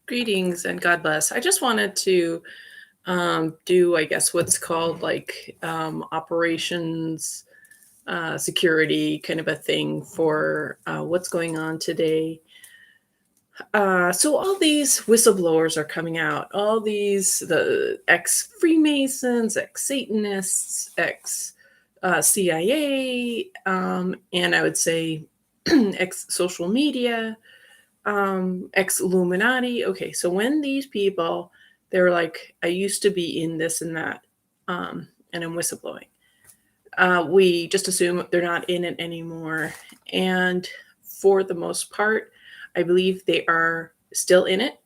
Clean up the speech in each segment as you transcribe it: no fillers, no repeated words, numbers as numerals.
Greetings and God bless. I just wanted to do, I guess, what's called like operations security kind of a thing for what's going on today. So all these whistleblowers are coming out, all the ex Freemasons, ex Satanists, ex CIA, and I would say ex social media, ex Illuminati. Okay, so when these people, they're like, I used to be in this and that, and I'm whistleblowing. We just assume they're not in it anymore. And for the most part, I believe they are still in it,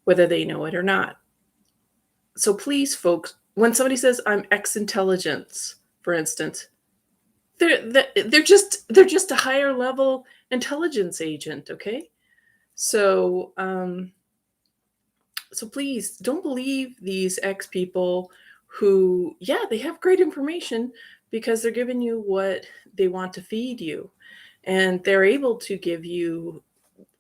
whether they know it or not. So please, folks, when somebody says I'm ex intelligence, for instance, they're just a higher level intelligence agent, okay? So so please don't believe these ex people who, yeah, they have great information because they're giving you what they want to feed you, and they're able to give you,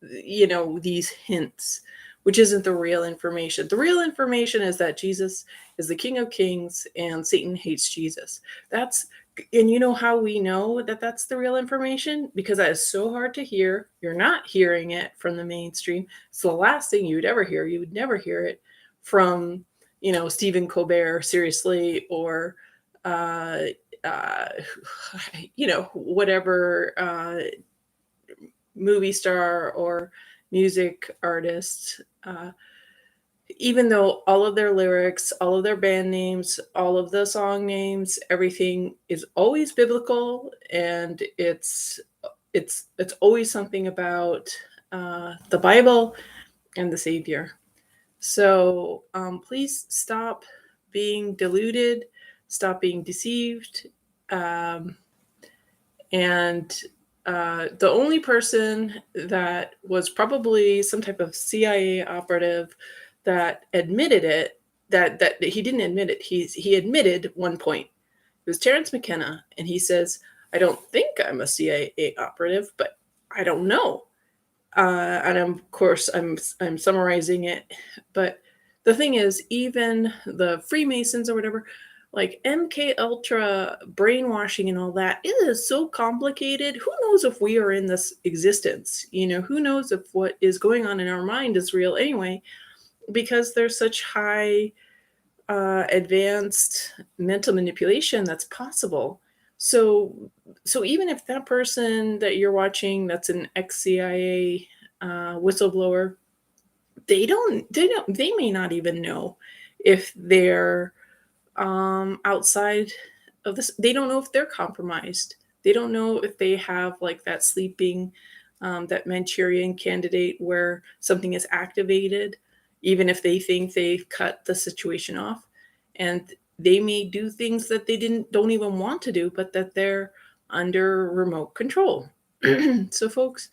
these hints, which isn't the real information. The real information is that Jesus is the King of Kings and Satan hates Jesus. That's and you know how we know that that's the real information? Because that is so hard to hear. You're not hearing it from the mainstream. It's the last thing you would ever hear. You would never hear it from, Stephen Colbert, seriously, or uh, uh, whatever movie star or music artist, even though all of their lyrics, all of their band names, all of the song names, everything is always biblical, and it's always something about the Bible and the Savior. So please stop being deluded, stop being deceived, um, and the only person that was probably some type of CIA operative that admitted it, that he didn't admit it, he admitted one point. It was Terrence McKenna, and he says, "I don't think I'm a CIA operative, but I don't know." And of course, I'm summarizing it, but the thing is, even the Freemasons or whatever, like MK Ultra brainwashing and all that, it is so complicated. Who knows if we are in this existence? Who knows if what is going on in our mind is real anyway? Because there's such high advanced mental manipulation that's possible. So even if that person that you're watching, that's an ex-CIA whistleblower, they may not even know if they're outside of this. They don't know if they're compromised. They don't know if they have like that sleeping, that Manchurian candidate where something is activated, even if they think they've cut the situation off. And they may do things that they don't even want to do, but that they're under remote control. So folks,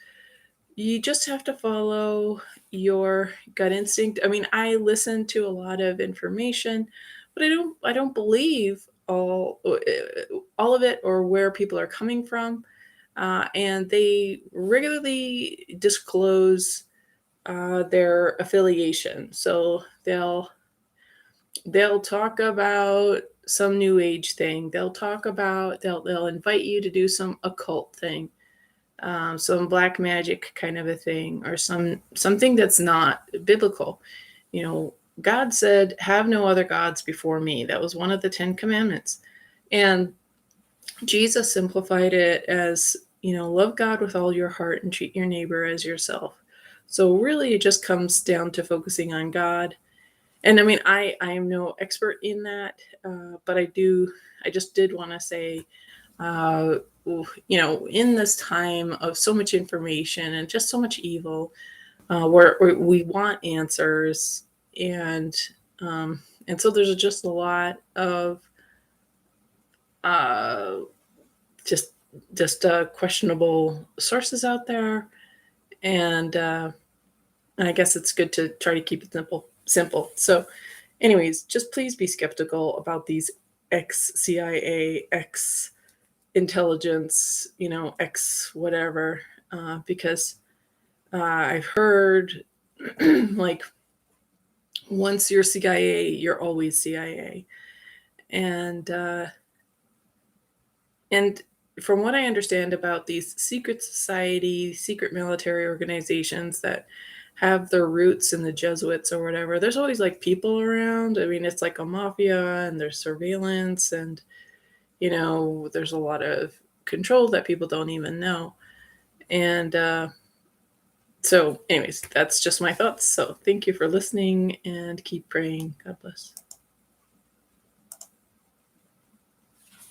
you just have to follow your gut instinct. I mean, I listen to a lot of information, but I don't believe all of it or where people are coming from. And they regularly disclose their affiliation. So they'll talk about some new age thing. They'll invite you to do some occult thing, some black magic kind of a thing, or something that's not biblical. God said, "Have no other gods before me." That was one of the 10 Commandments, and Jesus simplified it as, love God with all your heart and treat your neighbor as yourself. So really, it just comes down to focusing on God. And I mean, I am no expert in that, but I just did want to say, uh, in this time of so much information and just so much evil, where we want answers, and so there's just a lot of uh, just questionable sources out there, and I guess it's good to try to keep it simple. So, anyways, just please be skeptical about these ex CIA, ex intelligence, ex whatever, because I've heard like once you're CIA, you're always CIA. And and from what I understand about these secret society, secret military organizations that have their roots in the Jesuits or whatever, there's always like people around. I mean, it's like a mafia and there's surveillance and, there's a lot of control that people don't even know. And so, anyways, that's just my thoughts. So, thank you for listening and keep praying. God bless.